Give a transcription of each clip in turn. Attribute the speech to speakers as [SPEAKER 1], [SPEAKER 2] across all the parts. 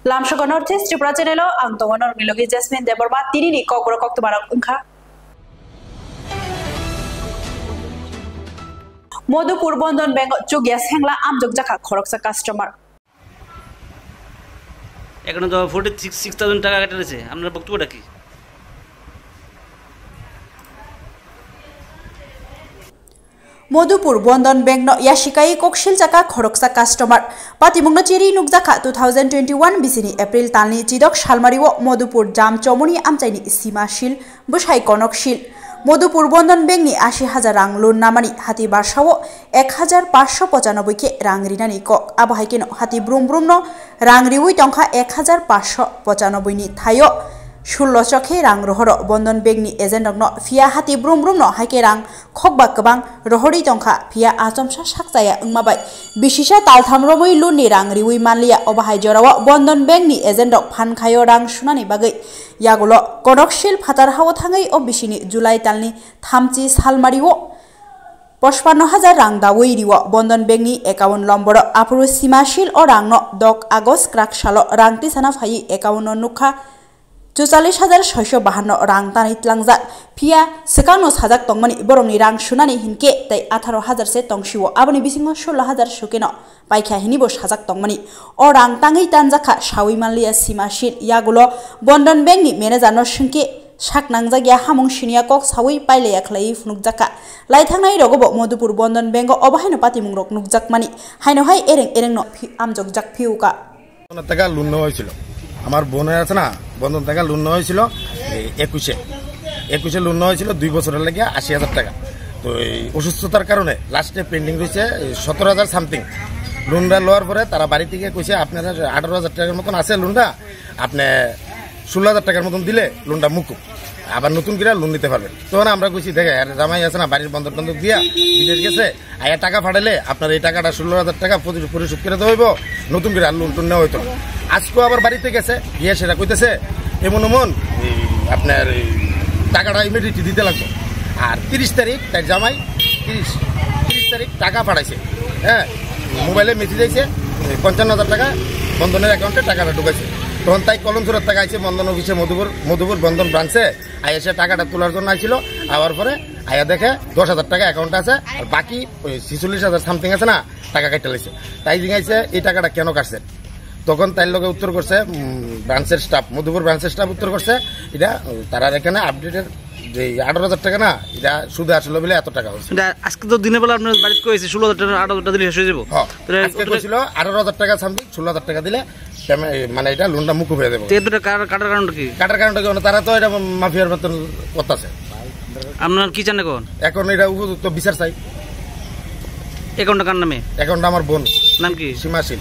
[SPEAKER 1] Lamshoka Northeast Tripura Channel ang tongonor milogi Jasmine Deborba tinini kokoro koktubarang ungkha Modupur Bondon Bank Jugias Hengla Amjok Jaka Khoroksa customer
[SPEAKER 2] এখন তো 46,000 টাকা কেটেছে আপনার বক্তব্যটা কি
[SPEAKER 1] Modupur Bondon Bank no Yashikai Kokshil Jaka Khoroksa customer Patimungno Chiri Nukjaka 2021 bisini April Talni Chidok Shalmariwo Modupur Jam Chomuni Amchaini Simashil Bushai Konokshil Modupur Bondon Bank ni 80,000 rang loan namani hati barsawo 1,595 ke rang rinani kok abahai keno hati brum brum no rang riwi tongkha 1,595 ni thayo 16 chokhe rang rohoro Bondon Bank ni agent no fia hati brum brum no haike rang khokba kabang rohori tongkha fia achomsa sakjaya ungmabai bisisa talthamromoi loan ni rang riwi manliya obahai jorawo Bondon Bank ni agent rok phan khayo rang sunani bagai yagulo Konokshil phatar hawo thangai o bisini July talni thamchi salmariwo 55,000 rang dawoi riwo Bondon Bank ni account lomboro apuru simashil o rang no 10 August krak salo rang ti sana phai account no nukha 44,652 rang tani tlangjak phia sekano sajak tongmani borongni rang sunani hinke tai 18,000 se tongshiwo aboni bisingo 16,000 sukeno paikha hinibo sajak tongmani o rang tangai tanjaka shawi manliya simashil yagulo Bondon Bank ni manager no shinke saknangjagya hamung shinia kok sawi paile yakhlai funukjaka laithangnai rogobo Modupur Bondon Bank obahaino patimung rok nukjakmani haino hai ereng no amjok jak phiuka
[SPEAKER 3] টাকা loan নেওয়া হয়েছিল আমার বোনের আছে না বন্ধন টাকা loan নেওয়া হয়েছিল 21 লোন নেওয়া হয়েছিল 2 বছরের লাগে 80,000 টাকা তো এই অসুস্থতার কারণে লাস্টে পেন্ডিং রয়েছে 17,000 সামথিং লোনটা লওয়ার পরে তারা বাড়ি থেকে কইছে আপনারা 18,000 টাকার মতন আছে লোনটা আপনি 16,000 টাকার মতন দিলে লোনটা মুকুব আবার নতুন করে লোন নিতে পারবেন তখন আমরা কইছি দেখে আর জামাই আছে না বাড়ির বন্ধক বন্ধক দিয়া বিদেশ গেছে আয়া টাকা ফাটাইলে আপনার এই টাকাটা 16,000 টাকা পরিশোধ করে দেওয়া হইব নতুন করে আর লোন টোন নেওয়া হইতো আজকেও আবার বাড়িতে গেছে গিয়ে সেটা কইতেছে এমন আপনার টাকাটা ইমিডিয়েটলি দিতে লাগবে আর 30 তারিখ তার জামাই 30 তারিখ টাকা পাঠাইছে হ্যাঁ মোবাইলে মেসেজ আইছে 55,000 টাকা বন্ধনের অ্যাকাউন্টে টাকাটা ঢুকাইছে তখন তাই কলমছড়ার টাকা আইছে বন্ধন অফিসে মধুপুর বন্ধন ব্রাঞ্চে আয়া সে টাকাটা তোলার জন্য আইছিল আবার পরে আয়া দেখে 10,000 টাকা অ্যাকাউন্টে আছে আর বাকি 46,000 সামথিং আছে না টাকা কেটে লাইছে তাই জিজ্ঞাসা এই টাকাটা কেন কাটছে তখন তাই লোকে উত্তর করছে ব্রাঞ্চের স্টাফ মধুপুর ব্রাঞ্চের স্টাফ উত্তর করছে এটা তারা এখানে আপডেটের যে 18,000 টাকা না এটা শুধু আসলে বলে এত টাকা হচ্ছে
[SPEAKER 2] আজকে তো দিনের বেলা আপনার বাড়িতে কইছে 16,000 টাকা 18,000 টাকা দিলে শেষ হয়ে যাবে
[SPEAKER 3] আজকে কইছিল 18,000 টাকা সামথিং 16,000 টাকা দিলে মানে এটা লোনটা মুকুব হয়ে যাবে
[SPEAKER 2] এতটা কাটার কারণটা কি
[SPEAKER 3] তারা তো এটা মাফিয়ার মতন করতেছে
[SPEAKER 2] আপনার কি জানেন
[SPEAKER 3] এখন এটা উপযুক্ত বিচার চাই
[SPEAKER 2] অ্যাকাউন্টটা কার নামে
[SPEAKER 3] অ্যাকাউন্টটা আমার বোন
[SPEAKER 2] নাম কি
[SPEAKER 3] সীমাশীল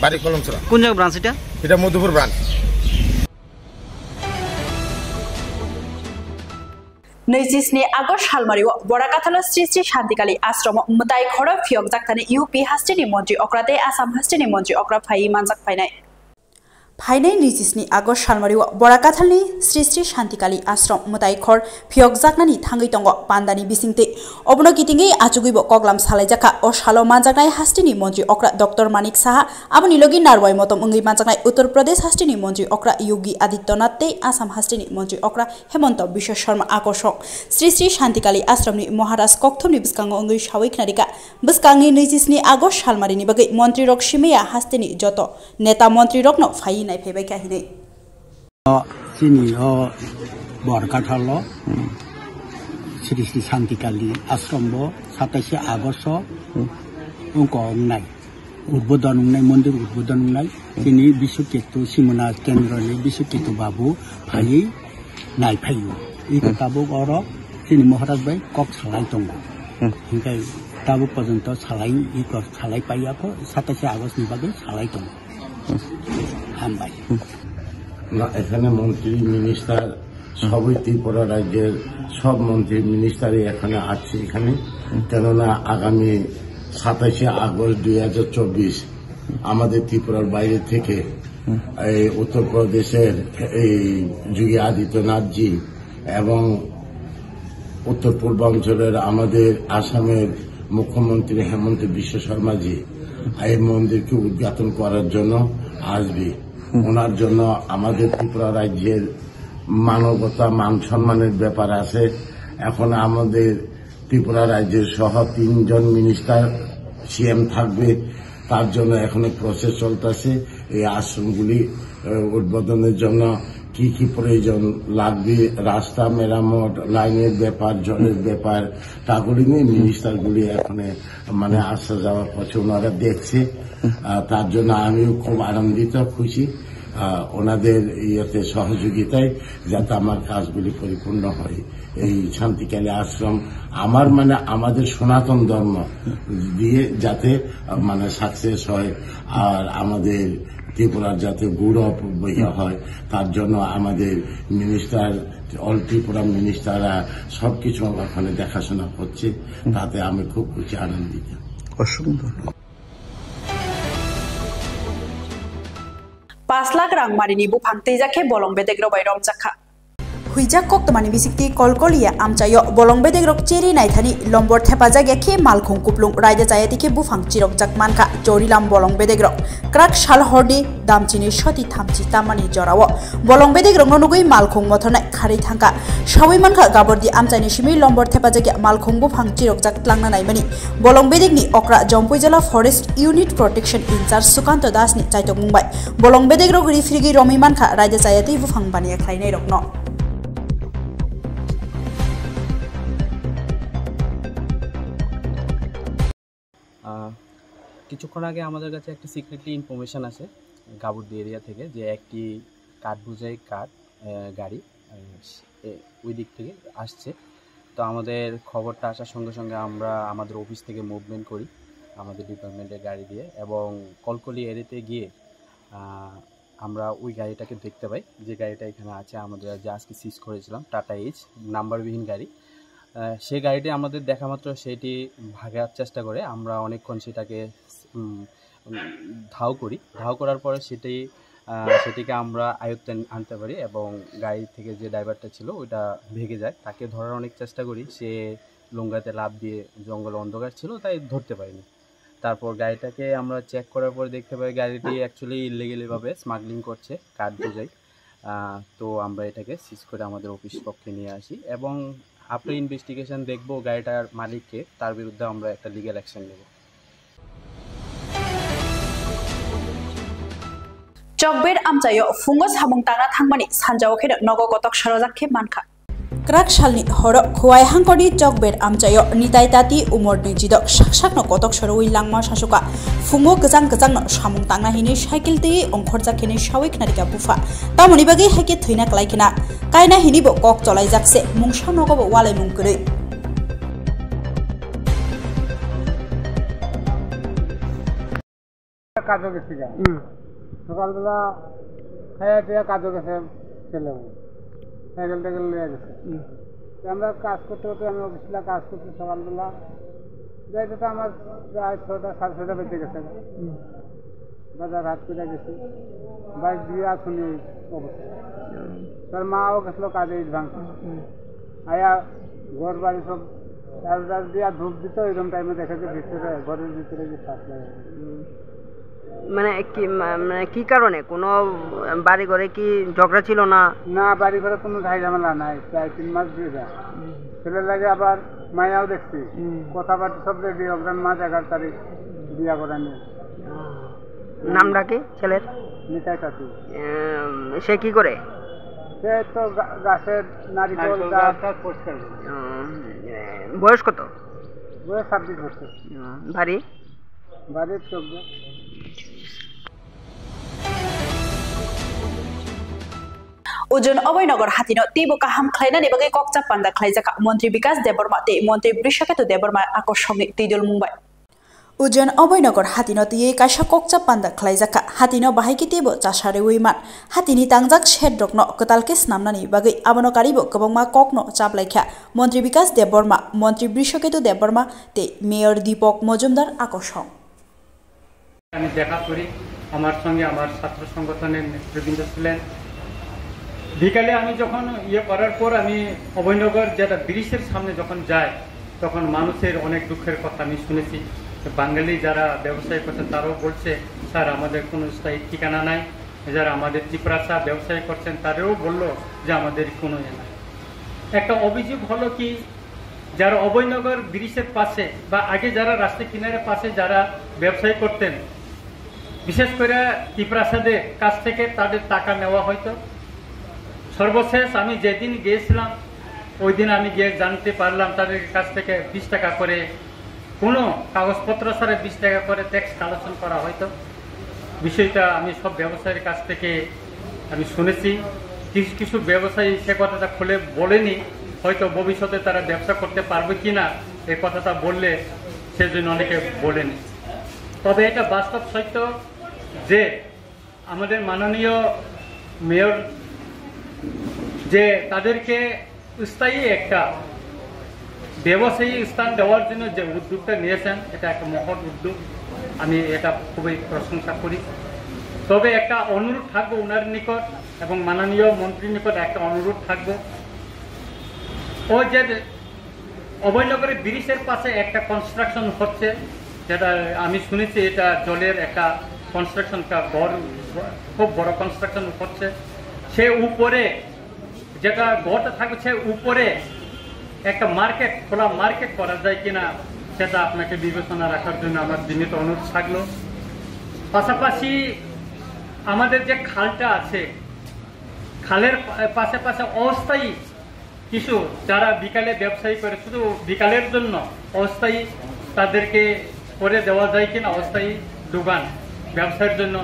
[SPEAKER 3] বাড়ি কলমছড়া
[SPEAKER 2] কোন জায়গা ব্রাঞ্চ এটা
[SPEAKER 3] Madhupur branch
[SPEAKER 1] Neicisni Agos Halmariwo Borakathalo Sri Sri Shantikali Ashram Mutai Khoro Phiok Jaktani UP Hastini Montri Okrate Assam Hastini Montri Okra Phai Manjak Phainai Phainai Neicisni Agos Halmariwo Borakathalni Sri Sri Shantikali Ashram Mutai Khor Phiok Jaknani Thangai Tongo Pandani Bisingte Obno Kitingi Achugibo Koglam Salajaka O Shalo Manjaknai Hastini Montri Okra Dr Manik Saha Aboni Logi Narwai Motom Ungi Manjaknai Uttar Pradesh Hastini Montri Okra Yogi Adityanath Assam Hastini Montri Okra Hemonto Biswa Sharma Akoshok Sri Sri Shantikali Ashramni Maharaj Kokthomni Biskango Ungi Shawik Narika Biskangni Neicisni Agos Halmarini Bagai Montri Rok Shimeya Hastini Joto Neta Montri Rokno Phai Phebe kahine
[SPEAKER 4] sini Borakathalo Sri Sri Shantikali Ashrambo 27 August ungko nai uদ্বোধন নাই মন্দির উদ্বোধন নাই তিনি বিশ্বকেতু সিমনা কেন্দ্রনি বিশ্বকেতু বাবু ভাই নাই ফাইও এই কাবু or তিনি মহারাজ ভাই কক সালাই দङ হিংকাই তাবু পর্যন্ত সালাই ই কক সালাই পাইয়াকো 27 আগস্ট नि बागै সালাই দङ
[SPEAKER 5] এখানে মন্ত্রী মিনিস্টার সবই ত্রিপুরা রাজ্যের সব মন্ত্রী মিনিস্টারই এখানে আছে এখানে কেননা আগামী 27 আগস্ট 2024 আমাদের ত্রিপুরার বাইরে থেকে এই উত্তরপ্রদেশের এই যোগী আদিত্যনাথজি এবং উত্তর পূর্বাঞ্চলের আমাদের আসামের মুখ্যমন্ত্রী হেমন্ত বিশ্ব শর্মাজি এই মন্দিরকে উদ্ঘাটন করার জন্য আসবে ওনার জন্য আমাদের ত্রিপুরা রাজ্যের মানবতা মান সম্মানের ব্যাপার আছে। এখন আমাদের ত্রিপুরা রাজ্যের সহ 3 জন মিনিস্টার সিএম থাকবে, তার জন্য এখনো প্রসেস চলতেছে। এই আশ্রমগুলি উদ্বোধনের জন্য কি কি প্রয়োজন লাগবে, রাস্তা মেরামত, লাইনের ব্যাপার, জলের ব্যাপার, তাগুলি নিয়ে মিনিস্টারগুলি এখন মানে আসা যাওয়া করছে, ওনারা দেখছে। তার জন্য আমিও খুব আনন্দিত, খুশি ওনাদের ইয়েতে সহযোগিতায়, যাতে আমার কাজগুলি পরিপূর্ণ হয়। এই শান্তিকালী আশ্রম আমার মানে আমাদের সনাতন ধর্ম দিয়ে যাতে মানে সাকসেস হয়, আর আমাদের ত্রিপুরার যাতে গৌরব বইয়া হয়, তার জন্য আমাদের মিনিস্টার, অল ত্রিপুরা মিনিস্টাররা সবকিছু ওখানে দেখাশোনা করছে। তাতে আমি খুব খুশি, আনন্দিত।
[SPEAKER 6] অসংখ্য
[SPEAKER 1] 5 লাখ রাং মারিনি বুফাং teijakhe bolong bedegrok bai romjakha huijak koktomani bisikti kolkolia amchayo bolong bedegrok cheri naithani lombor thepajak ekhe malkhung kuplung raija jayatike bufang chirok jak mankha chorilam bolong bedegrok krak shal hordi damchini shoti thamchi tamani jorao bolong bedegrok nonugui malkhung mothonai khari thangka sawai mankha gabordi amchaini simi lombor thepajak malkhung bufang chirok jak tlangna naimani bolong bedegni okra jompui jela forest unit protection incharge sukanto das ni chaitok mumbai bolong bedegrok rifrigi romi mankha raija jayati bufang baniya khlainai rokno
[SPEAKER 7] কিছুক্ষণ আগে আমাদের কাছে একটা secretly information আছে Gaburdi area থেকে, যে একটি কাঠ বোঝাই গাড়ি ওই দিক থেকে আসছে। তো আমাদের খবরটা আসার সঙ্গে সঙ্গে আমরা আমাদের অফিস থেকে মুভমেন্ট করি আমাদের ডিপার্টমেন্টের গাড়ি দিয়ে, এবং কলকলি এরিয়াতে গিয়ে আমরা ওই গাড়িটাকে দেখতে পাই, যে গাড়িটা এখানে আছে আমাদের যে আজকে সিজ করেছিলাম, টাটা এইচ নাম্বারবিহীন গাড়ি। সেই গাড়িটি আমাদের দেখা মাত্র সেটি ভাগার চেষ্টা করে, আমরা অনেকক্ষণ সেটাকে ধাও করার পরে সেটিকে আমরা আয়ত্তে আনতে পারি, এবং গাড়ি থেকে যে ড্রাইভারটা ছিল ওইটা ভেগে যায়। তাকে ধরার অনেক চেষ্টা করি, সে লুঙ্গাতে লাফ দিয়ে জঙ্গলে অন্ধকার ছিল তাই ধরতে পারিনি। তারপর গাড়িটাকে আমরা চেক করার পরে দেখতে পাই গাড়িটি অ্যাকচুয়ালি ইলিগালিভাবে স্মাগলিং করছে কাঠ বোঝাই। তো আমরা এটাকে সিজ করে আমাদের অফিস পক্ষে নিয়ে আসি, এবং আফটার ইনভেস্টিগেশন দেখবো গাড়িটার মালিককে, তার বিরুদ্ধে আমরা একটা লিগ্যাল অ্যাকশন নেব।
[SPEAKER 1] Jokber amchayo fungo samung tangna thangmani sanjao khe nogo gotok sarojak mankha krak shalni horo khwai hangkodi jokber amchayo nitai tati umor nijidok sakno gotok soroi langma sasoka fungo gejang no samung tangna hini cycle te ongkhorjak khini sawik narika bufa tamoni bagi haike thuina klaikina kaina hini bo kok cholai jakse mungsa nogo bo walai mungkuri
[SPEAKER 8] কাজও গেছি সকালবেলা খাইয়া টিয়া কাজও গেছে ছেলে cycle টাইকেল নিয়ে গেছে। আমরা কাজ করতে করতে আমি অফিসিলা কাজ করছি, সকালবেলা যাইতে তো আমার প্রায় 6টা 6:30 বেজে গেছে। বাজার হাট করে গেছি, বাইক দিয়ে আসুনি অবস্থা। তার মাও গেছিল কাজে, ইট ভাঙছে আয়া ঘর বাড়ি সব দিয়া ধূপ দিত। এরকম টাইমে দেখে যে ভিতরে ঘরের ভিতরে যে শ্বাস লাগে।
[SPEAKER 9] মানে কি কারণে? কোনো বাড়ি ঘরে কি ঝগড়া ছিল না?
[SPEAKER 8] না, বাড়ি ঘরে কোনো ঝাই ঝামেলা নাই, প্রায় 3 মাস দিয়ে যায়। ছেলের লাগে আবার মায়াও দেখছি, কথাবার্তা সব রেডি। অগ্রাণ মাস 11 তারিখ বিয়া করা নিয়ে।
[SPEAKER 9] নামটা কি ছেলের?
[SPEAKER 8] নিতাই তাঁতি।
[SPEAKER 9] সে কি করে?
[SPEAKER 8] সে তো গাছের নারিকেল গাছ পরিষ্কার।
[SPEAKER 9] বয়স কত?
[SPEAKER 8] বয়স 26 বছর। বাড়ির চোখ।
[SPEAKER 1] Ujon Oboynagar Hatino Tibo Kaham Klainan Ebagi Kokcha Panda Klaijaka Montri Bikas Deborma Te Montri Brishakato Deborma Akoshongi Tidul Mumbai Ujon Oboynagar Hatino Tie Kasha Kokcha Panda Klaijaka Hatino Bahiki Tibo Chashare Wiman Hatini Tangjak Shedrokno Kotalkis Namnani Bagi Abono Karibo Kabongma Kokno Chaplaikha Montri Bikas Deborma Montri Brishakato Deborma Te Mayor Dipok Mojumdar Akoshong
[SPEAKER 10] আমি দেখা করি, আমার সঙ্গে আমার ছাত্র সংগঠনের নেতৃবৃন্দ ছিলেন। বিকালে আমি যখন করার পর আমি অভয়নগর যেটা ব্রিজের সামনে যখন যাই, তখন মানুষের অনেক দুঃখের কথা আমি শুনেছি। বাঙালি যারা ব্যবসায়ী করছে তারাও বলছে, স্যার আমাদের কোনো স্থায়ী ঠিকানা নাই, যারা আমাদের ত্রিপুরাসা ব্যবসায়ী করছেন তাদেরও বললো যে আমাদের কোনো নাই। একটা অভিযোগ হলো কি, যারা অভয়নগর ব্রিজের পাশে বা আগে যারা রাস্তা কিনারের পাশে যারা ব্যবসায়ী করতেন, বিশেষ করে ত্রিপুরাসাদের কাছ থেকে তাদের টাকা নেওয়া হয়তো। সর্বশেষ আমি যেদিন গিয়েছিলাম ওই দিন আমি গিয়ে জানতে পারলাম তাদের কাছ থেকে 20 টাকা করে, কোনো কাগজপত্র ছাড়া 20 টাকা করে ট্যাক্স কালেকশন করা হয়তো। বিষয়টা আমি সব ব্যবসায়ীর কাছ থেকে আমি শুনেছি। কিছু কিছু ব্যবসায়ী সে কথাটা খুলে বলেনি, হয়তো ভবিষ্যতে তারা ব্যবসা করতে পারবে কিনা এই কথাটা বললে সেজন্য অনেকে বলেনি। তবে এটা বাস্তব সত্য যে আমাদের মাননীয় মেয়র যে তাদেরকে স্থায়ী একটা ব্যবসায়ী স্থান দেওয়ার জন্য যে উদ্যোগটা নিয়েছেন, এটা একটা মহৎ উদ্যোগ, আমি এটা খুবই প্রশংসা করি। তবে একটা অনুরোধ থাকবো ওনার নিকট এবং মাননীয় মন্ত্রীর নিকট একটা অনুরোধ থাকবো, ও যে অভয়নগরের ব্রিজের পাশে একটা কনস্ট্রাকশন হচ্ছে, যেটা আমি শুনেছি এটা জলের একটা কনস্ট্রাকশনটা খুব বড় কনস্ট্রাকশন হচ্ছে, সে উপরে যেটা ঘরটা থাকবে সে উপরে একটা মার্কেট, খোলা মার্কেট করা যায় কিনা সেটা আপনাকে বিবেচনা রাখার জন্য আমার বিনীত অনুরোধ থাকলো। পাশাপাশি আমাদের যে খালটা আছে, খালের পাশে পাশে অস্থায়ী কিছু যারা বিকালে ব্যবসায়ী করে, শুধু বিকালের জন্য অস্থায়ী তাদেরকে করে দেওয়া যায় কিনা অস্থায়ী দোকান ব্যবসার জন্য,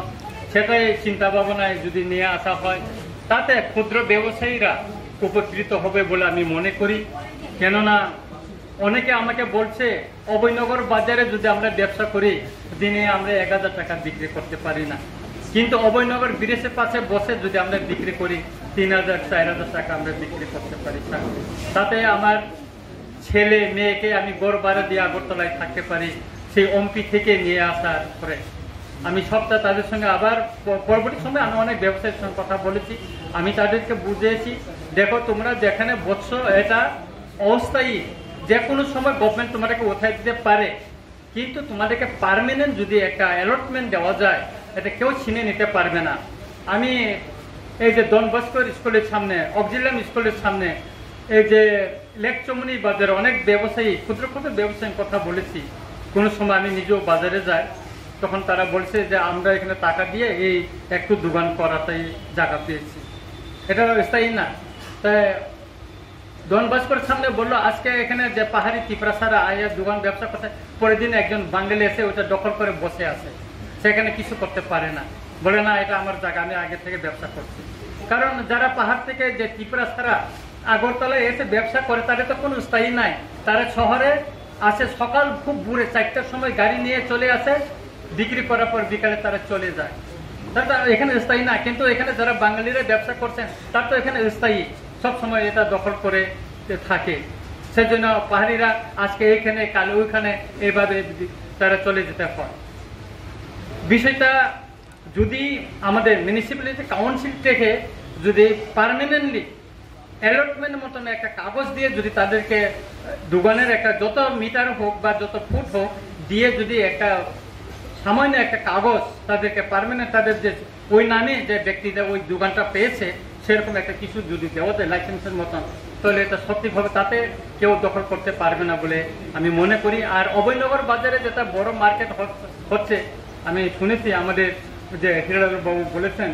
[SPEAKER 10] সেটাই চিন্তা ভাবনায় যদি নিয়ে আসা হয় তাতে ক্ষুদ্র ব্যবসায়ীরা উপকৃত হবে বলে আমি মনে করি। কেননা অনেকে আমাকে বলছে অভয়নগর বাজারে যদি আমরা ব্যবসা করি দিনে আমরা 1000 টাকা বিক্রি করতে পারি না, কিন্তু অভয়নগর ব্রিজের পাশে বসে যদি আমরা বিক্রি করি 3000-4000 টাকা আমরা বিক্রি করতে পারি। তাতে আমার ছেলে মেয়েকে আমি গড় ভাড়া দিয়ে আগরতলায় থাকতে পারি, সেই এমপি থেকে নিয়ে আসার পরে আমি সপ্তাহে তাদের সঙ্গে আবার পরবর্তী সময় আমি অনেক ব্যবসায়ীর সঙ্গে কথা বলেছি, আমি তাদেরকে বুঝিয়েছি দেখো তোমরা যেখানে বসছো এটা অস্থায়ী, যে কোনো সময় গভর্নমেন্ট তোমাদেরকে উঠাই দিতে পারে, কিন্তু তোমাদেরকে পার্মানেন্ট যদি একটা অ্যালটমেন্ট দেওয়া যায় এটা কেউ ছিনে নিতে পারবে না। আমি এই যে ডন বস্কো স্কুলের সামনে, অক্সিলিয়াম স্কুলের সামনে, এই যে লেক চমনি বাজারে অনেক ব্যবসায়ী ক্ষুদ্র ক্ষুদ্র ব্যবসায়ীর কথা বলেছি। কোনো সময় আমি নিজেও বাজারে যাই, তখন তারা বলছে যে আমরা এখানে টাকা দিয়ে এই একটু দোকান করাতেই জায়গা পেয়েছি, এটা স্থায়ী না। তাই ডন বস্কোর সামনে বললো আজকে এখানে যে পাহাড়ি ত্রিপুরাসারা আয়া দোকান ব্যবসা করছে, পরের দিন একজন বাঙালি এসে ওটা দখল করে বসে আছে, সেখানে কিছু করতে পারে না, বলে না এটা আমার জায়গা, আমি আগে থেকে ব্যবসা করছি। কারণ যারা পাহাড় থেকে যে ত্রিপুরাসারা আগরতলায় এসে ব্যবসা করে তাদের তো কোনো স্থায়ী নাই, তারা শহরে আসে সকাল খুব ভোরে 4টার সময় গাড়ি নিয়ে চলে আসে, বিক্রি করার পর বিকালে তারা চলে যায়, তারা এখানে স্থায়ী না। কিন্তু এখানে যারা বাঙালিরা ব্যবসা করছেন তার তো এখানে স্থায়ী, সবসময় এটা দখল করে থাকে, সেজন্য পাহাড়িরা আজকে এইখানে কাল ওইখানে এইভাবে তারা চলে যেতে হয়। বিষয়টা যদি আমাদের মিউনিসিপ্যালিটি কাউন্সিল থেকে যদি পার্মানেন্টলি অ্যালটমেন্ট মতন একটা কাগজ দিয়ে যদি তাদেরকে দোকানের একটা যত মিটার হোক বা যত ফুট হোক দিয়ে যদি একটা সামান্য একটা কাগজ তাদেরকে পার্মানেন্ট তাদের যে ওই নামে যে ব্যক্তিরা ওই দোকানটা পেয়েছে সেরকম একটা কিছু যদি দেওয়া যায় লাইসেন্সের মতন, তাহলে এটা সত্যিভাবে তাতে কেউ দখল করতে পারবে না বলে আমি মনে করি। আর অভয়নগর বাজারে যেটা বড় মার্কেট হচ্ছে, আমি শুনেছি আমাদের যে হিরালাল বাবু বলেছেন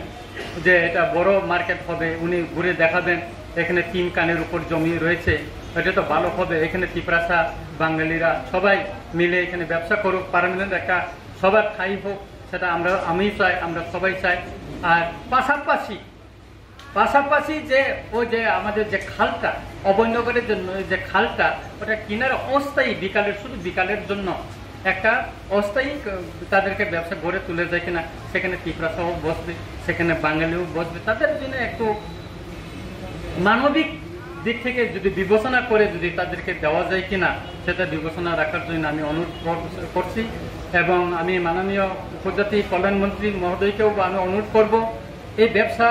[SPEAKER 10] যে এটা বড় মার্কেট হবে, উনি ঘুরে দেখাবেন, এখানে 3 কানের উপর জমি রয়েছে, এটা তো ভালো হবে, এখানে ত্রিপুরাসা বাঙালিরা সবাই মিলে এখানে ব্যবসা করুক, পার্মানেন্ট একটা সবার ঠাঁই হোক, সেটা আমি চাই, আমরা সবাই চাই। আর পাশাপাশি যে ওই যে আমাদের যে খালটা অভয়নগরের জন্য যে খালটা ওটা কিনারে অস্থায়ী বিকালের, শুধু বিকালের জন্য একটা অস্থায়ী তাদেরকে ব্যবসা গড়ে তুলে যায় কিনা, সেখানে ত্রিপুরাসাও বসবে, সেখানে বাঙালিও বসবে, তাদের জন্য একটু মানবিক দিক থেকে যদি বিবেচনা করে যদি তাদেরকে দেওয়া যায় কিনা সেটা বিবেচনা রাখার জন্য আমি অনুরোধ করছি। এবং আমি মাননীয় উপজাতি কল্যাণ মন্ত্রী মহোদয়কেও আমি অনুরোধ করব এই ব্যবসা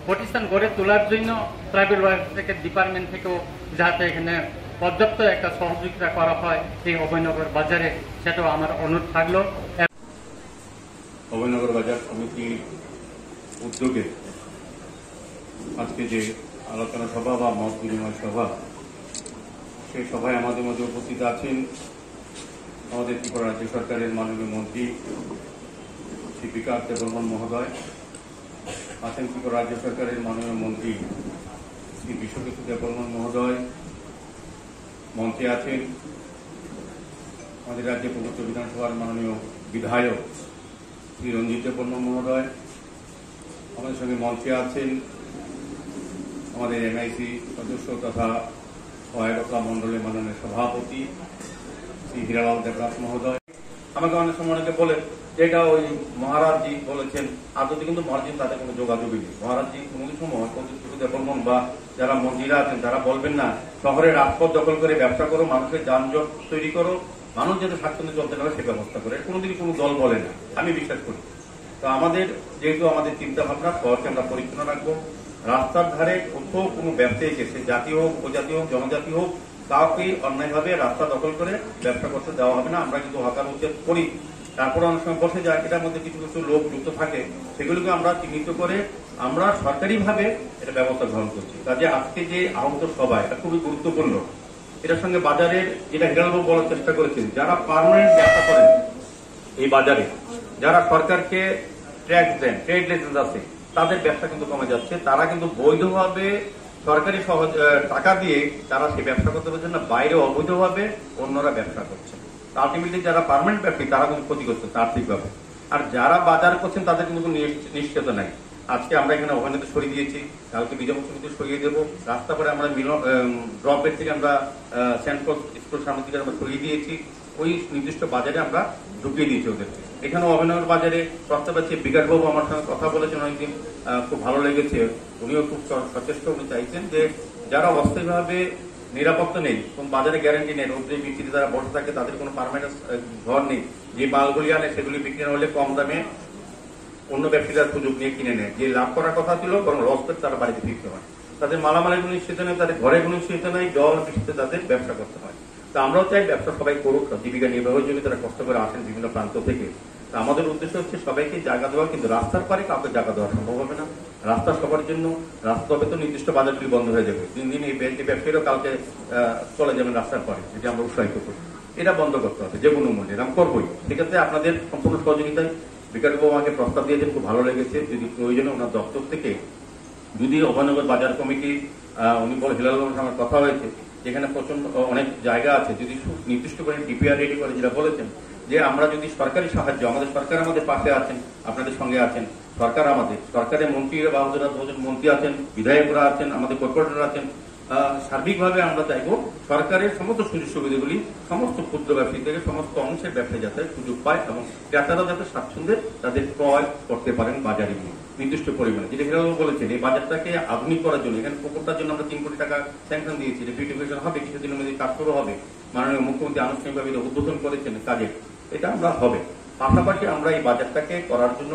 [SPEAKER 10] প্রতিষ্ঠান গড়ে তোলার জন্য ট্রাইবেল ওয়েলফেয়ার থেকে ডিপার্টমেন্ট থেকেও যাতে এখানে পর্যাপ্ত একটা সহযোগিতা করা হয় এই অভয়নগর বাজারে, সেটাও আমার অনুরোধ থাকলো।
[SPEAKER 6] অভয়নগর বাজার সমিতির উদ্যোগে আজকে যে আলোচনা সভা বা মত বিনিময় সভা, সেই সভায় আমাদের মধ্যে উপস্থিত আছেন আমাদের ত্রিপুরা রাজ্য সরকারের মাননীয় মন্ত্রী শ্রী বিকাশ দেববর্মন মহোদয়, আছেন ত্রিপুরা রাজ্য সরকারের মাননীয় মন্ত্রী শ্রী বিশ্বজিৎ দেববর্মন মহোদয়, মঞ্চে আছেন আমাদের রাজ্যের পবিত্র বিধানসভার মাননীয় বিধায়ক শ্রী রঞ্জিত দেববর্মন মহোদয়, আমাদের সঙ্গে মঞ্চে আছেন আমাদের এনআইসি সদস্য তথা সহায়তা মন্ডলের মাননীয় সভাপতি শ্রী হীরালাল দেবরাজ মহোদয়। আমাকে অনেক সময় অনেকে বলে যেটা ওই মহারাজজি বলেছেন, আদতে কিন্তু মহারাজজি তাদের কোনো যোগাযোগই নেই। মহারাজজি কোনো সময় দেববর্মন বা যারা মন্ত্রীরা আছেন তারা বলবেন না শহরের রাজপথ দখল করে ব্যবসা করো, মানুষের যানজট তৈরি করো, মানুষ যাতে স্বাচ্ছন্দ্যে চলতে পারে সে ব্যবস্থা করে। কোনোদিনই কোনো দল বলে না, আমি বিশ্বাস করি। তো আমাদের যেহেতু আমাদের চিন্তা ভাবনা শহরকে আমরা পরিচ্ছন্ন রাখবো, রাস্তার ধারে কোথাও কোনো ব্যবসায়ী সে জাতি হোক, উপজাতি হোক, জনজাতি হোক, কাউকে অন্যায়ভাবে রাস্তা দখল করে ব্যবসা করতে দেওয়া হবে না। আমরা কিন্তু হকার উচ্ছেদ করি, তারপরে অনেক সময় বসে যায়, এটার মধ্যে কিছু কিছু লোক যুক্ত থাকে, সেগুলোকে আমরা চিহ্নিত করে আমরা সরকারিভাবে এটা ব্যবস্থা গ্রহণ করছি। কাজে আজকে যে আহত সভা এটা খুবই গুরুত্বপূর্ণ। এটার সঙ্গে বাজারের যেটা হিরালবাবু বলার চেষ্টা করেছেন, যারা পার্মানেন্ট ব্যবসা করেন এই বাজারে, যারা সরকারকে ট্যাক্স দেন, ট্রেড লাইসেন্স আছে, তাদের ব্যবসা কিন্তু কমে যাচ্ছে। তারা কিন্তু বৈধভাবে সরকারি টাকা দিয়ে তারা সেই ব্যবসা করতে পারছেন না, বাইরে অবৈধভাবে অন্যরা ব্যবসা করছে। আলটিমেটলি যারা পার্মানেন্ট ব্যবসায়ী তারা কিন্তু ক্ষতিগ্রস্ত আর্থিকভাবে, আর যারা বাজার করছেন তাদের কিন্তু নিশ্চয়তা নাই। আজকে আমরা এখানে ওখানে সরিয়ে দিয়েছি, কালকে বিজয় মুখ্যমন্ত্রী সরিয়ে দেবো। রাস্তা পরে আমরা ড্রপের থেকে আমরা সেন্ট্রাল স্কুল সামনে থেকে আমরা সরিয়ে দিয়েছি, ওই নির্দিষ্ট বাজারে আমরা ঢুকিয়ে দিয়েছি ওদেরকে। এখানেও অভিনগর বাজারে প্রস্তাব আছে, বিকাশবাবু আমার সঙ্গে কথা বলেছেন অনেকদিন, খুব ভালো লেগেছে। উনিও খুব সচেষ্ট, উনি চাইছেন যে যারা অস্থায়ীভাবে নিরাপত্তা নেই, কোন বাজারে গ্যারান্টি নেই, রোদ্রে বিক্রি যারা বসে থাকে তাদের কোনো পারমানেন্ট ঘর নেই, যে মালগুলি আনে সেগুলি বিক্রি না হলে কম দামে অন্য ব্যবসায়ীরা সুযোগ নিয়ে কিনে নেয়, যে লাভ করার কথা ছিল বরং লস করে তারা বাড়িতে ফিরতে হয়। তাদের মালামালের কোনো নিশ্চিত নেই, তাদের ঘরে কোনো নিশ্চিত নেই, জল বৃষ্টিতে তাদের ব্যবসা করতে হয়। তা আমরাও চাই ব্যবসা সবাই করুক, জীবিকা নির্বাহের জন্য তারা কষ্ট করে আসেন বিভিন্ন প্রান্ত থেকে। তা আমাদের উদ্দেশ্য হচ্ছে সবাইকে জায়গা দেওয়া, কিন্তু রাস্তার পারে কাউকে জায়গা দেওয়া সম্ভব হবে না। রাস্তা সবার জন্য, রাস্তা হবে তো নির্দিষ্ট বাজারগুলি বন্ধ হয়ে যাবে, দিন দিন এই ব্যবসায়ীরাও কালকে চলে যাবেন রাস্তার পরে, যেটা আমরা উৎসাহিত করি। এটা বন্ধ করতে হবে যে কোনো মূল্যে, আমি করবোই। সেক্ষেত্রে আপনাদের সম্পূর্ণ সহযোগিতায় বিকাশবাবু আমাকে প্রস্তাব দিয়েছেন, খুব ভালো লেগেছে। যদি প্রয়োজনে ওনার দপ্তর থেকে যদি অভয়নগর বাজার কমিটি, উনি বলে হিলালবাবুর আমার কথা হয়েছে, যেখানে প্রচন্ড অনেক জায়গা আছে, যদি নির্দিষ্ট করে ডিপিআর রেডি করে, যেটা বলেছেন যে আমরা যদি সরকারি সাহায্য, আমাদের সরকার আমাদের পাশে আছেন, আপনাদের সঙ্গে আছেন, সরকার আমাদের সরকারের মন্ত্রীরা বা মন্ত্রী আছেন, বিধায়করা আছেন, আমাদের কর্পোরেটর আছেন, সার্বিকভাবে আমরা চাইব সরকারের সমস্ত সুযোগ সুবিধাগুলি সমস্ত ক্ষুদ্র ব্যবসায়ী থেকে সমস্ত অংশের ব্যবসায়ী যাতে সুযোগ পায় এবং ক্রেতারা যাতে স্বাচ্ছন্দ্যে তাদের ক্রয় করতে পারেন বাজারে গিয়ে নির্দিষ্ট পরিমাণে। যেটা হিরালবাবু বলেছেন, এই বাজারটাকে আধুনিক করার জন্য এখানে পুকুরটার জন্য আমরা 3 কোটি টাকা স্যাংশন দিয়েছি, বিউটিফিকেশন হবে, কিছুদিনের মধ্যে কাজ শুরু হবে। মাননীয় মুখ্যমন্ত্রী আনুষ্ঠানিকভাবে উদ্বোধন করেছেন কাজের, এটা আমরা হবে। পাশাপাশি আমরা এই বাজারটাকে করার জন্য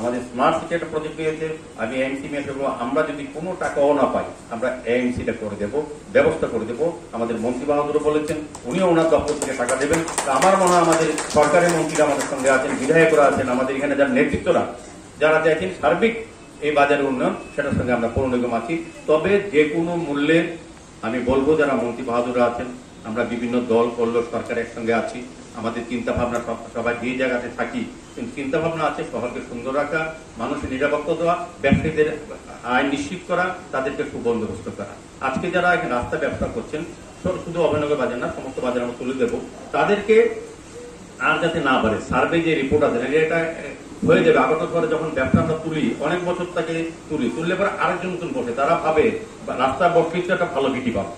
[SPEAKER 6] আমাদের স্মার্ট সিটি একটা প্রজেক্ট নিয়েছে, আমি এএমসি নিয়ে আসবো। আমরা যদি কোনো টাকাও না পাই আমরা এএমসিটা করে দেবো, ব্যবস্থা করে দেবো। আমাদের মন্ত্রী বাহাদুরও বলেছেন, উনিও ওনার দপ্তর থেকে টাকা দেবেন। আমার মনে হয় আমাদের সরকারের মন্ত্রীরা আমাদের সঙ্গে আছেন, বিধায়করা আছেন, আমাদের এখানে যারা নেতৃত্বরা যারা চাইছেন সার্বিক এই বাজারের উন্নয়ন, সেটার সঙ্গে আমরা পূর্ণনিগম আছি। তবে যে কোনো মূল্যে আমি বলবো যারা মন্ত্রী বাহাদুররা আছেন, আমরা বিভিন্ন দল করলো সরকার একসঙ্গে আছি, আমাদের চিন্তা ভাবনা সবাই যে জায়গাতে থাকি, কিন্তু চিন্তা ভাবনা আছে শহরকে সুন্দর রাখা, মানুষের নিরাপত্তা দেওয়া, ব্যবসায়ীদের আইন নিশ্চিত করা, তাদেরকে সুবন্দোবস্ত করা। আজকে যারা এখানে রাস্তা ব্যবসা করছেন, শুধু অভয়নগর বাজার না, সমস্ত বাজার আমরা তুলে দেবো, তাদেরকে আর যাতে না বাড়ে। সার্ভে যে রিপোর্ট আছে এটা হয়ে যাবে। আগত শহরে যখন ব্যবসা আমরা তুলি, অনেক বছর তাকে তুললে পরে আরেকজন নতুন বসে, তারা ভাবে রাস্তা বসলে একটা ভালো বিটি পাবো,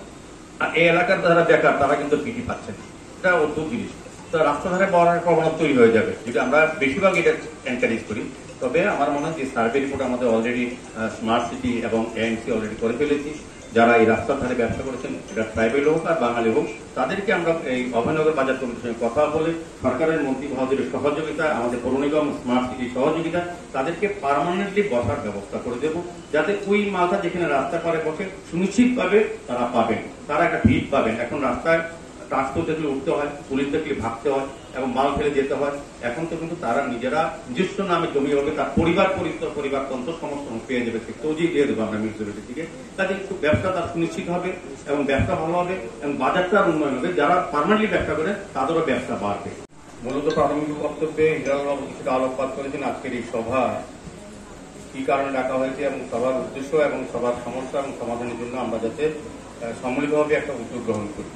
[SPEAKER 6] আর এই এলাকার যারা বেকার তারা কিন্তু বিটি পাচ্ছে না। এটা অদ্ভুত জিনিস। তো রাস্তা ধারে বড় প্রবণতা তৈরি হয়ে যাবে যদি আমরা বেশিরভাগ এটা এনকারেজ করি। তবে আমার মনে হয় যে সার্ভে রিপোর্ট আমাদের অলরেডি স্মার্ট সিটি এবং এএমসি অলরেডি করে ফেলেছি। যারা এই রাস্তার ধারে ব্যবসা করেছেন, এটা ট্রাইবেল হোক আর বাঙালি হোক, তাদেরকে আমরা এই অভয়নগর বাজার কমিটির সঙ্গে কথা বলে সরকারের মন্ত্রী মহোদয়ের সহযোগিতা, আমাদের পৌর নিগম স্মার্ট সিটির সহযোগিতা, তাদেরকে পার্মানেন্টলি বসার ব্যবস্থা করে দেব, যাতে ওই মালটা যেখানে রাস্তা পারে বসে সুনিশ্চিতভাবে তারা পাবেন, তারা একটা ভিড় পাবেন। এখন রাস্তায় রাস্তা থেকে উঠতে হয়, পুলিশ দেখলে ভাগতে হয় এবং মাল ফেলে যেতে হয়। এখন তো কিন্তু তারা নিজেরা নিজস্ব নামে জমি হবে, তার পরিবারতন্ত্র সমস্ত পেয়ে যাবে, তৈরি দিয়ে দেবো আমরা মিউনিসিপ্যালিটি থেকে। কাজে ব্যবসা তার সুনিশ্চিত হবে এবং ব্যবসা ভালো হবে এবং বাজারটার উন্নয়ন হবে। যারা পার্মানেন্টলি ব্যবসা করে তাদেরও ব্যবসা বাড়বে। মূলত প্রাথমিক বক্তব্যে ইন্দ্রালবাবু কিছুটা আলোকপাত করেছেন আজকের এই সভা কি কারণে ডাকা হয়েছে এবং সবার উদ্দেশ্য এবং সবার সমস্যা এবং সমাধানের জন্য আমরা যাতে সম্মিলিতভাবে একটা উদ্যোগ গ্রহণ করি।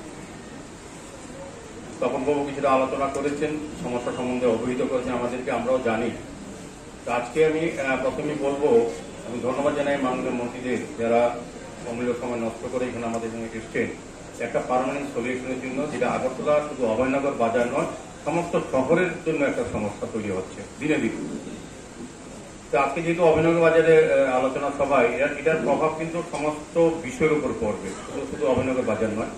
[SPEAKER 6] তপনবাবু কিছুটা আলোচনা করেছেন, সমস্যা সম্বন্ধে অবহিত করেছেন আমাদেরকে, আমরাও জানি। তো আজকে আমি প্রথমে বলবো, আমি ধন্যবাদ জানাই মাননীয় মন্ত্রীদের যারা অমূল্য সময় নষ্ট করে এখানে আমাদের সঙ্গে এসছেন একটা পার্মানেন্ট সলিউশনের জন্য, যেটা আগরতলা শুধু অভয়নগর বাজার নয় সমস্ত শহরের জন্য একটা সমস্যা তৈরি হচ্ছে দিনে দিনে। তো আজকে যেহেতু অভয়নগর বাজারে আলোচনা সভায় এটার প্রভাব কিন্তু সমস্ত বিষয়ের উপর পড়বে, শুধু অভয়নগর বাজার নয়।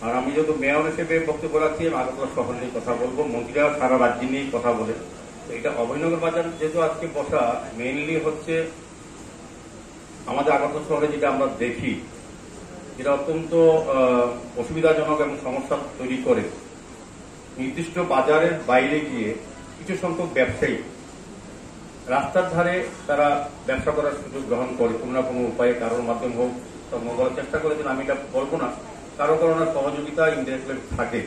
[SPEAKER 6] আর আমি যেহেতু মেয়র হিসেবে বক্তব্য রাখছি, আগরতলা শহর নিয়ে কথা বলবো, মন্ত্রীরা সারা রাজ্য নিয়েই কথা বলে। তো এটা অভয়নগর বাজার যেহেতু আজকে বসা মেইনলি হচ্ছে আমাদের আগরতলা শহরে যেটা আমরা দেখি, যেটা অত্যন্ত অসুবিধাজনক এবং সমস্যা তৈরি করে, নির্দিষ্ট বাজারের বাইরে গিয়ে কিছু সংখ্যক ব্যবসায়ী রাস্তার ধারে তারা ব্যবসা করার সুযোগ গ্রহণ করে কোনো না কোনো উপায়ে, কারোর মাধ্যমে হোক, বলার চেষ্টা করেছেন, আমি এটা বলবো না, কারো কারণে সহযোগিতা ইনডাইরেক্টলি থাকে,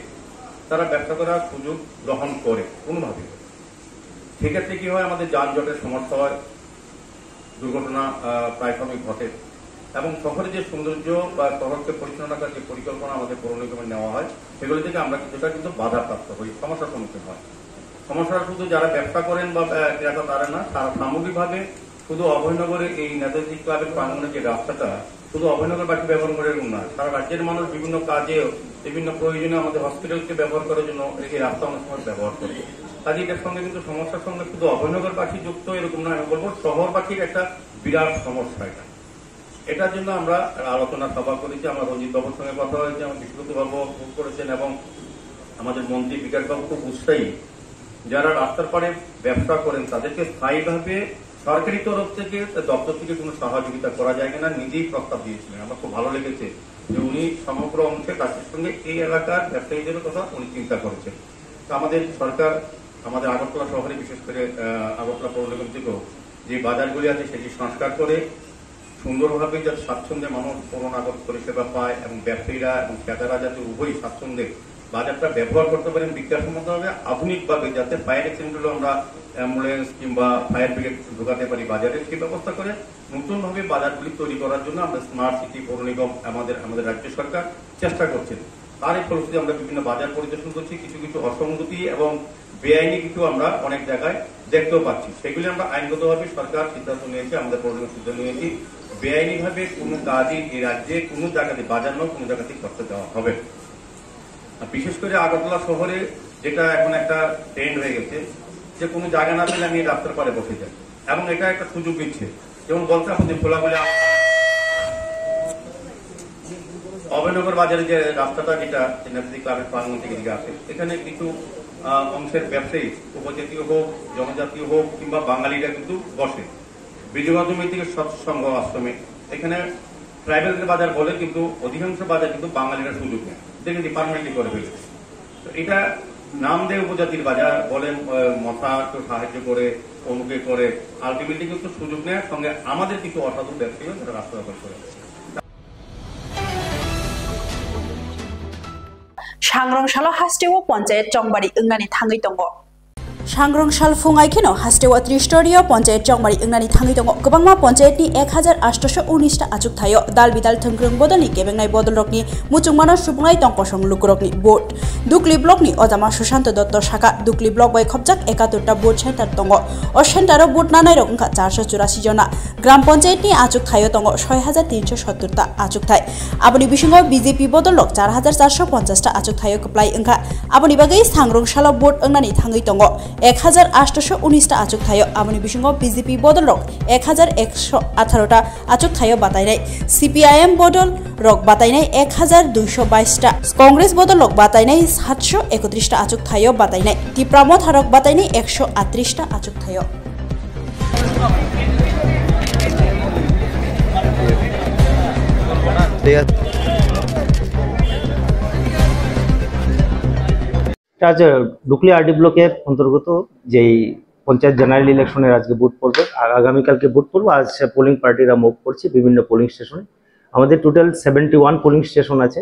[SPEAKER 6] তারা ব্যবসা করার সুযোগ গ্রহণ করে কোনোভাবে। সেক্ষেত্রে কি হয়, আমাদের যানজটের সমস্যা হয়, দুর্ঘটনা প্রায় সময় ঘটে এবং শহরে যে সৌন্দর্য বা শহরকে পরিচ্ছন্ন রাখার যে পরিকল্পনা আমাদের পৌর নিগমে নেওয়া হয় সেগুলি থেকে আমরা কিছুটা কিন্তু বাধাপ্রাপ্ত হই, সমস্যার সম্মুখীন হয়। সমস্যাটা শুধু যারা ব্যবসা করেন বা ক্রেতা তারা না, সারা সামগ্রিকভাবে শুধু অভয়নগরে এই নেতাজি ক্লাবের প্রাঙ্গণে যে রাস্তাটা শুধু অভয়নগরবাসী ব্যবহার করে না, সারা রাজ্যের মানুষ বিভিন্ন কাজে বিভিন্ন প্রয়োজনে আমাদের হসপিটালকে ব্যবহার করার জন্য এই রাস্তা অনেক সময় ব্যবহার করে। কাজে এটার সঙ্গে কিন্তু সমস্যার সঙ্গে শুধু অভয়নগরবাসী যুক্ত এরকম না, আমি বলবো শহরবাসীর একটা বিরাট সমস্যা এটা। এটার জন্য আমরা আলোচনা সভা করেছি, আমার রঞ্জিত বাবুর সঙ্গে কথা হয়েছে, আমার বিশ্ববাবু ভোগ করেছেন এবং আমাদের মন্ত্রী বিকাশবাবু খুব উৎসাহী। যারা রাস্তার পাড়ে ব্যবসা করেন তাদেরকে স্থায়ীভাবে সরকারি তরফ থেকে দপ্তর থেকে কোনো সহযোগিতা করা যায় কিনা নিজেই প্রস্তাব দিয়েছিলেন। আমার খুব ভালো লেগেছে যে উনি সমগ্র অংশে কাজের সঙ্গে এই এলাকার ব্যবসায়ীদের কথা উনি চিন্তা করেছেন। তো আমাদের সরকার আমাদের আগরতলা শহরে বিশেষ করে আগরতলা পৌর নিগম থেকেও যে বাজারগুলি আছে সেটি সংস্কার করে সুন্দরভাবে যাতে স্বাচ্ছন্দ্যে মানুষ পৌর নাগরিক পরিষেবা পায় এবং ব্যবসায়ীরা এবং ক্রেতারা যাতে উভয়ই স্বাচ্ছন্দ্যে বাজারটা ব্যবহার করতে পারেন বিজ্ঞানসম্মতভাবে, আধুনিকভাবে, যাতে ফায়ার এক্সিডেন্ট আমরা অ্যাম্বুলেন্স কিংবা ফায়ার ব্রিগেড ঢোকাতে পারি বাজারে, সেই ব্যবস্থা করে নতুনভাবে বাজারগুলি তৈরি করার জন্য আমরা স্মার্ট সিটি পৌর নিগম আমাদের রাজ্য সরকার চেষ্টা করছেন। তার এই ফলশ্রুতি আমরা বিভিন্ন বাজার পরিদর্শন করছি, কিছু কিছু অসঙ্গতি এবং বেআইনি কিছু আমরা অনেক জায়গায় দেখতেও পাচ্ছি, সেগুলি আমরা আইনগতভাবে সরকার সিদ্ধান্ত নিয়েছে, আমাদের পৌর নিগম সিদ্ধান্ত নিয়েছি বেআইনিভাবে কোনো কাজই এই রাজ্যে কোনো জায়গাতে বাজার নয় কোনো জায়গাতে করতে দেওয়া হবে। বিশেষ করে আগরতলা শহরে যেটা এখন একটা ট্রেন্ড হয়ে গেছে যে কোনো জায়গা না পেলে আমি রাস্তার পাড়ে বসে যাই এবং এটা একটা সুযোগ দিচ্ছে। যেমন বলতে এখন যে খোলাখুলি অভয়নগর বাজারে যে রাস্তাটা যেটা নেতাজি ক্লাবের প্রাঙ্গণ থেকে দিকে আসে, এখানে কিছু অংশের ব্যবসায়ী উপজাতীয় হোক, জনজাতীয় হোক কিংবা বাঙালিরা কিন্তু বসে বীজগঞ্জমি থেকে সৎসঙ্গ আশ্রমে। এখানে ট্রাইবেলদের বাজার বলে কিন্তু অধিকাংশ বাজার কিন্তু বাঙালিরা সুযোগ নেয়, দেখেন পারমানেন্টলি করে ফেলেছে। তো এটা নাম দেয় উপজাতির বাজার বলেন, মশা কেউ সাহায্য করে, অমুকে করে, আলটিমেটলি কিন্তু সুযোগ নেওয়ার সঙ্গে আমাদের কিছু অসাধু ব্যক্তিও যারা রাস্তা ব্যবহার করে।
[SPEAKER 1] सांग्रंशाल हास्टेव पंचायत चंगबारी अंगानी थांगै दङ। सांग्रंशाल फुङाइखेनो हास्टेव त्रिस्तरीय पंचायत चंगबारी अंगानी थांगै दङ। गोबांमा पंचायतनि 1819 टा आचुक थायो। दाल बिदाल थंग्रों बदलनि गेबेंनाय बदलरकनि मुचुंगमानो सुबुंनाय तंकसं लुकुरकनि बोर्ड। दुकली ब्लकनि अजामा सुशांत दत्त शाखा दुकली ब्लक बाय खबजाक 71 टा बोर्ड सेन्टार दङ। अ सेन्टाराव बोर्ड नानाय रकमखा 484 जना। ग्राम पंचायतनि आचुक थायो दङ 6370 टा आचुक थाय। आबनि बिसिङाव बीजेपी बदलक 4450 टा आचुक थायो कप्लाय अंखा। आबनि बागै सांग्रंशाल बोर्ड अंगानी थांगै दङ 1819 टा आचुक थायो। आबनि बिसिङाव बीजेपी बदलक 1118 टा आचुक थायो बातायनाय। सीपीआईएम बदल रक बातायनाय 1222 टा। कांग्रेस बदलक बातायनाय 731 टा आचुक थायो बातायनाय। तिप्रामो थारक बातायनाय 138 टा आचुक थायो।
[SPEAKER 11] আজ ডুকলি আরডি ব্লকের অন্তর্গত যেই পঞ্চায়েত জেনারেল ইলেকশনের আজকে ভোট পড়বে, আগামীকালকে ভোট পড়বো। আজ পোলিং পার্টিরা মুভ করছে বিভিন্ন পোলিং স্টেশনে। আমাদের টোটাল 71 পোলিং স্টেশন আছে,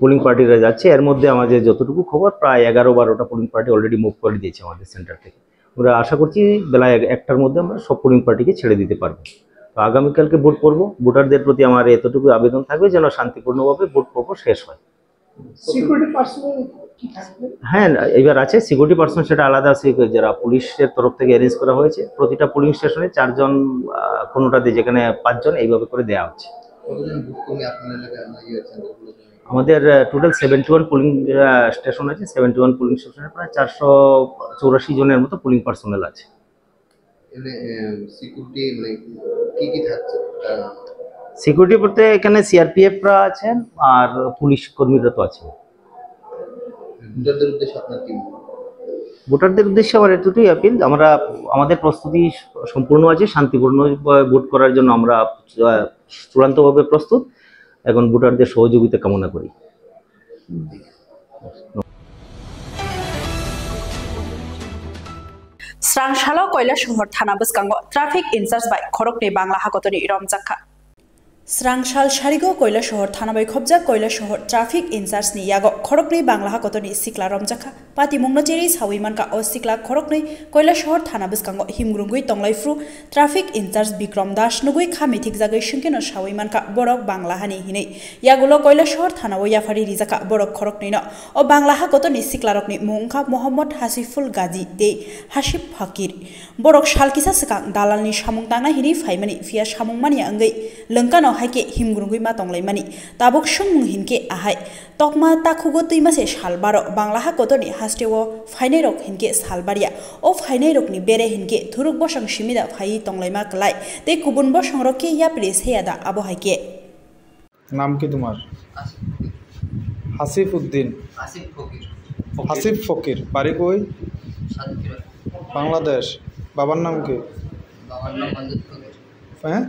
[SPEAKER 11] পোলিং পার্টিরা যাচ্ছে। এর মধ্যে আমাদের যতটুকু খবর প্রায় 11-12টা পোলিং পার্টি অলরেডি মুভ করে দিয়েছে আমাদের সেন্টার থেকে। আমরা আশা করছি বেলা 1টার মধ্যে আমরা সব পোলিং পার্টিকে ছেড়ে দিতে পারবো। তো আগামীকালকে ভোট পড়বো। ভোটারদের প্রতি আমার এতটুকু আবেদন থাকবে যেন শান্তিপূর্ণভাবে ভোট পর্ব শেষ হয়। হ্যাঁ, এবার আছে সিকিউরিটি পার্সন, সেটা আলাদা যারা পুলিশের তরফ থেকে অ্যারেঞ্জ করা হয়েছে। প্রতিটা পোলিং স্টেশনে 4 জন, কোনোটাতে যেখানে 5 জন, এইভাবে করে দেওয়া হচ্ছে। আমাদের টোটাল 71 পোলিং স্টেশন আছে। 71 পোলিং স্টেশনে প্রায় 484 জনের মতো পোলিং পার্সোনাল আছে। সিকিউরিটি বলতে এখানে সিআরপিএফরা আছেন আর পুলিশ কর্মীরা তো আছেন। ভোটারদের উদ্দেশ্যে আমার এতটুকুই আপিল, আমাদের প্রস্তুতি সম্পূর্ণ আছে। শান্তিপূর্ণ ভোট করার জন্য আমরা চূড়ান্তভাবে প্রস্তুত। এখন ভোটারদের সহযোগিতা কামনা করি।
[SPEAKER 1] স্রাংশালা কৈলাসহর থানা বসকাঙ্গ ট্রাফিক ইনচার্জ বাই খড়কনি বাংলা হাকতনি রমজাখা স্রাংশাল সারিগো কৈলাসহর থানা বাই খবজা কৈলাসহর ট্রাফিক ইনচার্জ नि यागो खड़कनि बांग्ला हाकतनि सिक्ला रमजाखा पाति मुंगनचेरि सावैमानका ओ सिक्ला खड़कनि কৈলাসহর থানা बसकांगो हिमग्रुंगुइ तंगलाइफ्रु ट्राफिक इनचार्ज बिक्रम दास नुगुइ खामिथिक जागै संकेनो सावैमानका बरक बांग्ला हानि हिनै यागुलो কৈলাসহর থানা ओ याफारि रिजाका बरक खड़कनि न ओ बांग्ला हाकतनि सिक्लारकनि मुंखा मोहम्मद हासिफुल गाजी दे हासिफ फकीर बरक सालकिसा सिकां दालालनि सामुं तांना हिनि फाइमानि फिया सामुंमानि अंगै लंकानो हाइके हिमग्रुंगुइ मा तंगलाइमानि ताबुक संमुं हिनके आहाय तकमा ताखुगो तुइमासे सालबारो बांग्ला हाकतनि हास्टेओ फाइनाय रक हिनके सालबारिया ओ फाइनाय रकनि बेरे हिनके थुरुक बसं सिमिदा फाइ तंगलाइमा कलाय ते कुबुन बसं रके या प्रेस हेयादा आबो हाइके
[SPEAKER 12] नाम की तुम्हार हासिफ उद्दीन हासिफ फकीर बाड़ी कोई बांग्लादेश बाबार नाम की हैं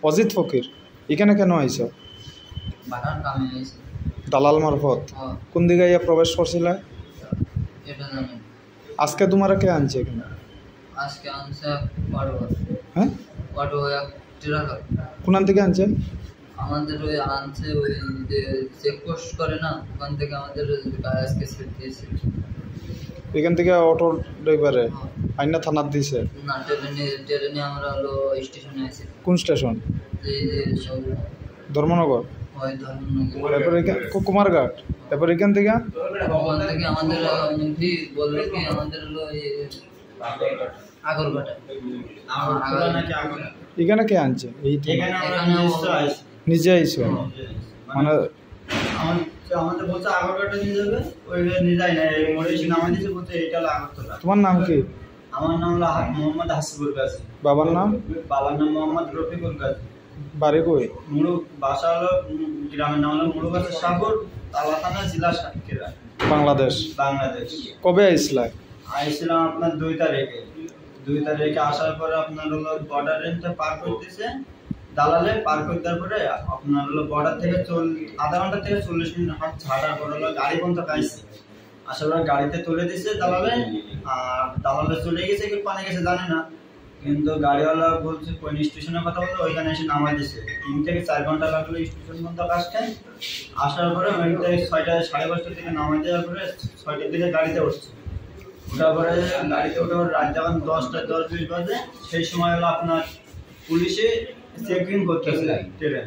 [SPEAKER 12] অজিত ফকির এখানে কেন আইছো দালাল মারফত কোন দিকে ইয়া প্রবেশ করছিল আজকে তোমারা কে আনছে এখানে
[SPEAKER 13] আজকে আনছে অটো
[SPEAKER 12] হ্যাঁ
[SPEAKER 13] অটো ট্রাক
[SPEAKER 12] কোন থেকে আনছে
[SPEAKER 13] আমাদের ওই আনছে ওই যে চেকপোস্ট করে না ওখান থেকে আমাদের আজকে সেট দিয়েছে
[SPEAKER 12] এখান থেকে অটো ড্রাইভারে আইনা থানা দিছে
[SPEAKER 13] না ট্রেনে আমরা হলো স্টেশনে আইছি
[SPEAKER 12] কোন স্টেশন
[SPEAKER 13] এই যে
[SPEAKER 12] ধর্মনগর
[SPEAKER 13] ওই ধর্মনগর
[SPEAKER 12] তারপরে কুমারঘাট তারপরে এখান থেকে
[SPEAKER 13] আমাদের মন্ত্রী বলল কি আমাদের হলো আগরঘাটা
[SPEAKER 12] এখানে কে আনছে এই নিজে আইছো মানে
[SPEAKER 14] আমাদের বলছে আগরঘাটা নিয়ে যাবে ওই নিয়ে যায় না এই মোড়ে এসে নামাই দিয়েছে বলছে এটা হলো আগরতলা
[SPEAKER 12] তোমার নাম কি
[SPEAKER 14] আমার নাম হলো মোহাম্মদ হাসিবুল গাজী
[SPEAKER 12] বাবার নাম
[SPEAKER 14] মোহাম্মদ রফিকুল গাজী
[SPEAKER 12] বাড়ি কই
[SPEAKER 14] মুড়ু বাসা হলো গ্রামের নাম হলো মুড়ুগাছা সাগর তালা থানা জেলা সাতক্ষীরা বাংলাদেশ
[SPEAKER 12] কবে আইছিলা
[SPEAKER 14] আইছিলাম আপনার 2 তারিখে আসার পরে আপনার হলো বর্ডার রেঞ্জে পার করতেছে দালালে পার করতে পরে আপনার হলো বর্ডার থেকে আধা ঘন্টা থেকে 40 মিনিট হাঁটার পর হলো গাড়ি পর্যন্ত পাইছে আসার পরে গাড়িতে তুলে দিছে দালালে আর দালালে চলে গেছে কি পানি গেছে জানি না কিন্তু গাড়িওয়ালা বলছে কোন স্টেশনের কথা বলতে ওইখানে এসে নামাই দিছে 3 থেকে 4 ঘন্টা লাগলো স্টেশন পর্যন্ত আসতে আসার পরে ওইটা 6টা 5:30 থেকে নামাই দেওয়ার পরে 6টার দিকে গাড়িতে উঠছে তারপরে গাড়িতে উঠে রাত যখন 10টা 10-20 বাজে সেই সময় হলো আপনার পুলিশে চেকিং করতেছে ট্রেন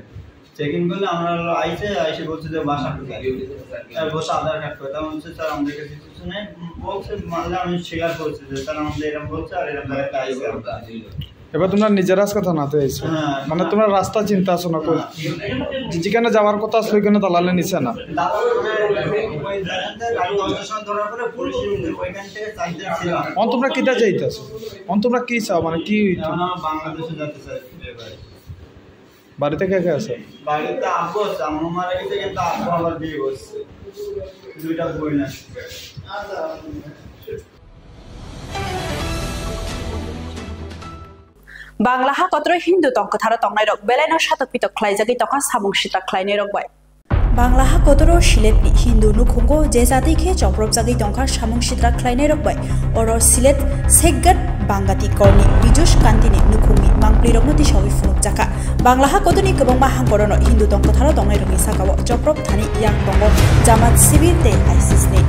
[SPEAKER 14] চেকিং করলে আমরা হলো আইসে বলছে যে বাসা আর বসে আধার কার্ড করে তখন বলছে স্যার আমাদের কাছে কিছু নেই বলছে মানলে আমি স্বীকার করছি যে স্যার আমাদের এরকম বলছে আর এরকম জায়গায় আইসে
[SPEAKER 12] এবার তোমরা নিজের কথা না তো আইছো মানে তোমরা রাস্তা চিন্তা আছো না কই যেখানে যাওয়ার কথা আছে ওইখানে দালালে নিছে না তোমরা কিটা চাইতেছো তোমরা কি চাও মানে কি
[SPEAKER 14] বাংলাদেশে যেতে চাই
[SPEAKER 12] বাড়িতে কে কে আছে
[SPEAKER 14] বাড়িতে আব্বু আছে আম্মু মারা গেছে কিন্তু আব্বু আবার বিয়ে করছে 2টা বই না
[SPEAKER 1] बांग्ला हाकत्र हिंदू तंकथार तंगनाय रक बेलायनो सातक पितक ख्लाइजागै तका सामुं सिता ख्लाइनाय रक bye Banglaha Kotoro Siletni Hindu Nukhungo Jezati Khe Choprop Jagi Dongkha Samung Sidra Klaine Rokbai Oro Silet Seggat Bangati Korni Bijush Kantini Nukhumi Mangpli Roknoti Shawi Funuk Jaka Banglaha Kotoni Kebong Mahang Korono Hindu Dongkotharo Dongai Rongi Sakawo Choprop Thani Yang Bongo Jamat Sibir Te Aisisni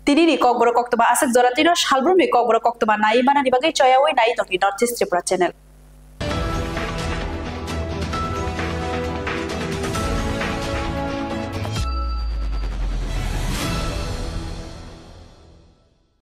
[SPEAKER 1] Tini ni kok borok oktoba asek zoratino shalbrum ni kok borok oktoba nai mana ni bagai coyawe nai toki North East Tripura Channel.